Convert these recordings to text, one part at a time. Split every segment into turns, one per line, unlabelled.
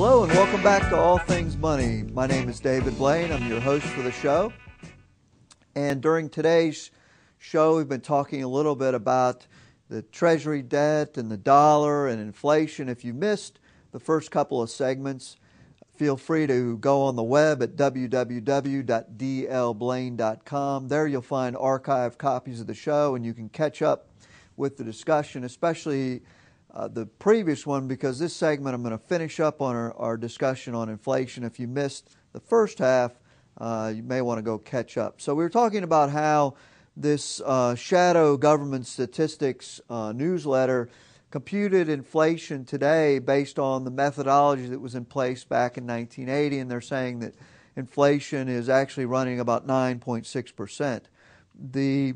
Hello and welcome back to All Things Money. My name is David Blain. I'm your host for the show. And during today's show, we've been talking a little bit about the Treasury debt and the dollar and inflation. If you missed the first couple of segments, feel free to go on the web at www.dlblain.com. There you'll find archived copies of the show and you can catch up with the discussion, especially the previous one, because this segment I'm going to finish up on our discussion on inflation. If you missed the first half, you may want to go catch up. So we were talking about how this shadow government statistics newsletter computed inflation today based on the methodology that was in place back in 1980, and they're saying that inflation is actually running about 9.6%. The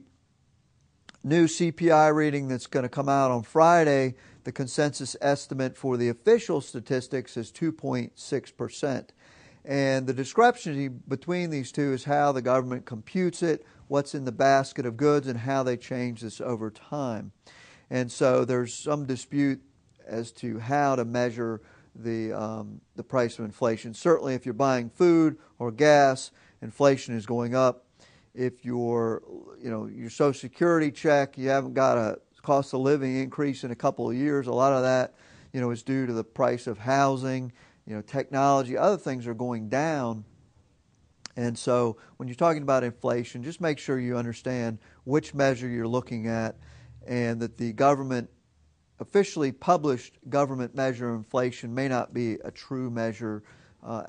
new CPI reading that's going to come out on Friday, the consensus estimate for the official statistics is 2.6%. And the discrepancy between these two is how the government computes it, what's in the basket of goods, and how they change this over time. And so there's some dispute as to how to measure the price of inflation. Certainly if you're buying food or gas, inflation is going up. If your Social Security check, you haven't got a cost of living increase in a couple of years, a lot of that, is due to the price of housing, technology, other things are going down. And so when you're talking about inflation, just make sure you understand which measure you're looking at and that the government, officially published government measure of inflation may not be a true measure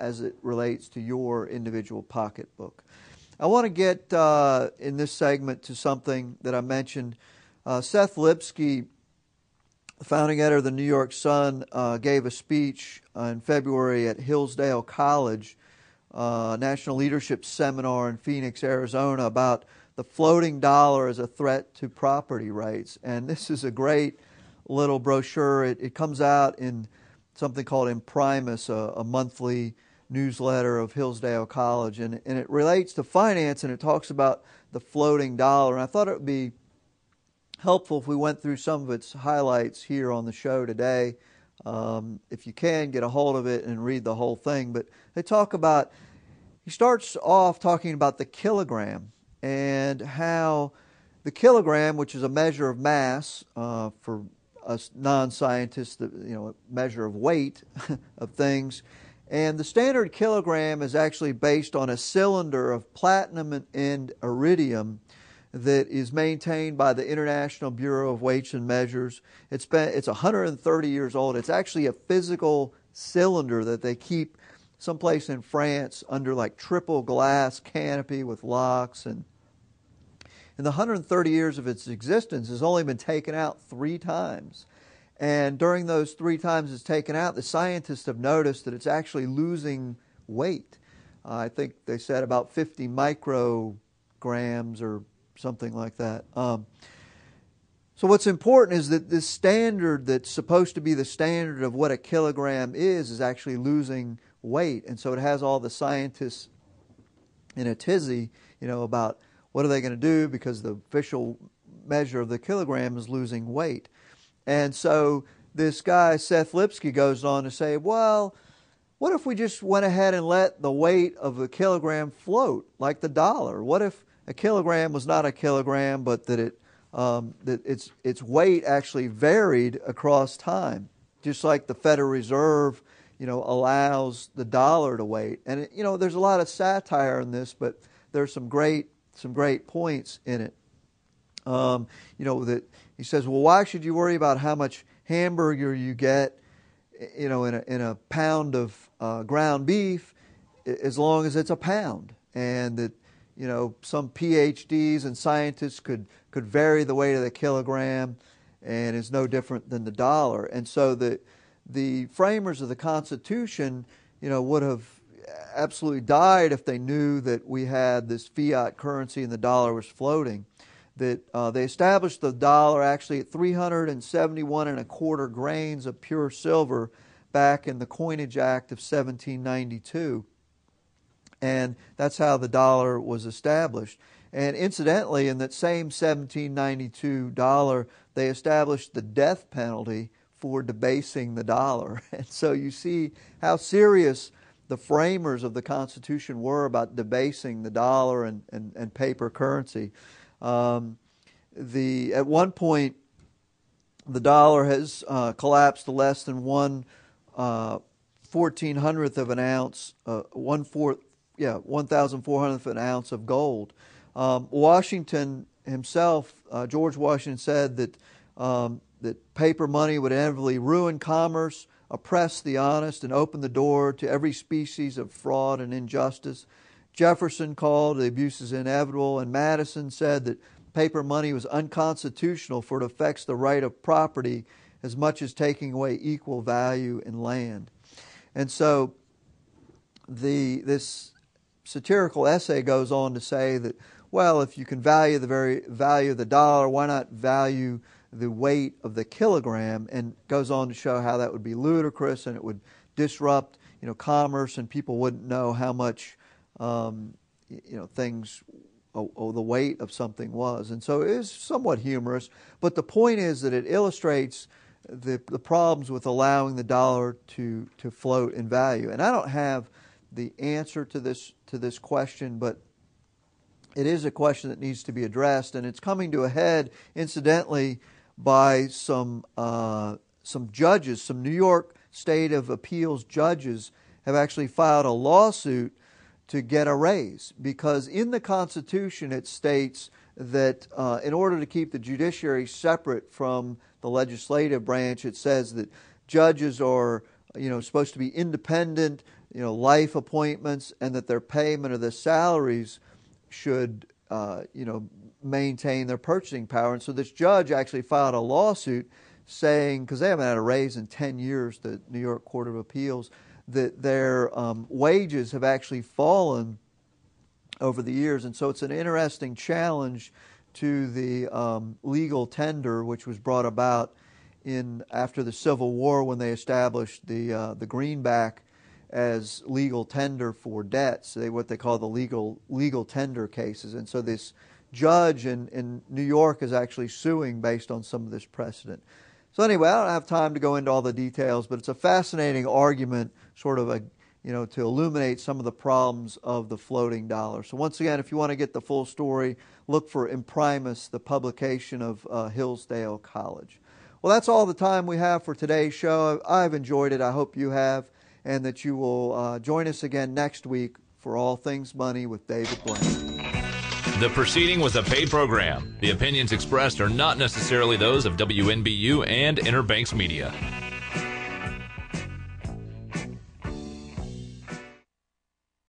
as it relates to your individual pocketbook. I want to get in this segment to something that I mentioned. Seth Lipsky, the founding editor of the New York Sun, gave a speech in February at Hillsdale College, National Leadership Seminar in Phoenix, Arizona, about the floating dollar as a threat to property rights. And this is a great little brochure. It comes out in something called Imprimis, a monthly newsletter of Hillsdale College, and it relates to finance, and it talks about the floating dollar. And I thought it would be helpful if we went through some of its highlights here on the show today. If you can, get a hold of it and read the whole thing. But they talk about, he starts off talking about the kilogram and how the kilogram, which is a measure of mass for us non-scientists, a measure of weight of things, and the standard kilogram is actually based on a cylinder of platinum and iridium that is maintained by the International Bureau of Weights and Measures. It's 130 years old. It's actually a physical cylinder that they keep someplace in France under like triple glass canopy with locks. And in the 130 years of its existence, it's only been taken out 3 times. And during those 3 times it's taken out, the scientists have noticed that it's actually losing weight. I think they said about 50 micrograms or something like that. So what's important is that this standard that's supposed to be the standard of what a kilogram is actually losing weight. And so it has all the scientists in a tizzy, about what are they going to do because the official measure of the kilogram is losing weight. And so this guy, Seth Lipsky, goes on to say, well, what if we just went ahead and let the weight of a kilogram float like the dollar? What if a kilogram was not a kilogram, but that its weight actually varied across time, just like the Federal Reserve, allows the dollar to wait. And there's a lot of satire in this, but there's some great points in it. That he says, well, why should you worry about how much hamburger you get, in a pound of ground beef, as long as it's a pound, and that some PhDs and scientists could vary the weight of the kilogram, and it's no different than the dollar. And so the framers of the Constitution, would have absolutely died if they knew that we had this fiat currency and the dollar was floating. That they established the dollar actually at 371 1/4 grains of pure silver back in the Coinage Act of 1792. And that's how the dollar was established. And incidentally, in that same 1792 dollar, they established the death penalty for debasing the dollar. And so you see how serious the framers of the Constitution were about debasing the dollar and paper currency. At one point, the dollar has collapsed to less than 1/1400th of an ounce, 1,400th of an ounce of gold. Washington himself, George Washington, said that that paper money would inevitably ruin commerce, oppress the honest, and open the door to every species of fraud and injustice. Jefferson called the abuses inevitable, and Madison said that paper money was unconstitutional, for it affects the right of property as much as taking away equal value in land. And so this satirical essay goes on to say that, well, if you can value the very value of the dollar, why not value the weight of the kilogram? And goes on to show how that would be ludicrous, and it would disrupt, commerce, and people wouldn't know how much, things, the weight of something was. And so it is somewhat humorous, but the point is that it illustrates the problems with allowing the dollar to float in value. And I don't have the answer to this question, but it is a question that needs to be addressed, and it's coming to a head, incidentally, by some judges. Some New York State of Appeals judges have actually filed a lawsuit to get a raise, because in the Constitution it states that in order to keep the judiciary separate from the legislative branch, it says that judges are supposed to be independent, life appointments, and that their payment of the salaries should maintain their purchasing power. And so this judge actually filed a lawsuit saying, because they haven't had a raise in 10 years, the New York Court of Appeals, that their wages have actually fallen over the years. And so it's an interesting challenge to the legal tender, which was brought about after the Civil War, when they established the greenback as legal tender for debts, what they call the legal tender cases. And so this judge in New York is actually suing based on some of this precedent. So anyway, I don't have time to go into all the details, but it's a fascinating argument, sort of to illuminate some of the problems of the floating dollar. So once again, if you want to get the full story, look for Imprimis, the publication of Hillsdale College. Well, that's all the time we have for today's show. I've enjoyed it. I hope you have, and that you will join us again next week for All Things Money with David Blain.
The proceeding was a paid program. The opinions expressed are not necessarily those of WNBU and Inner Banks Media.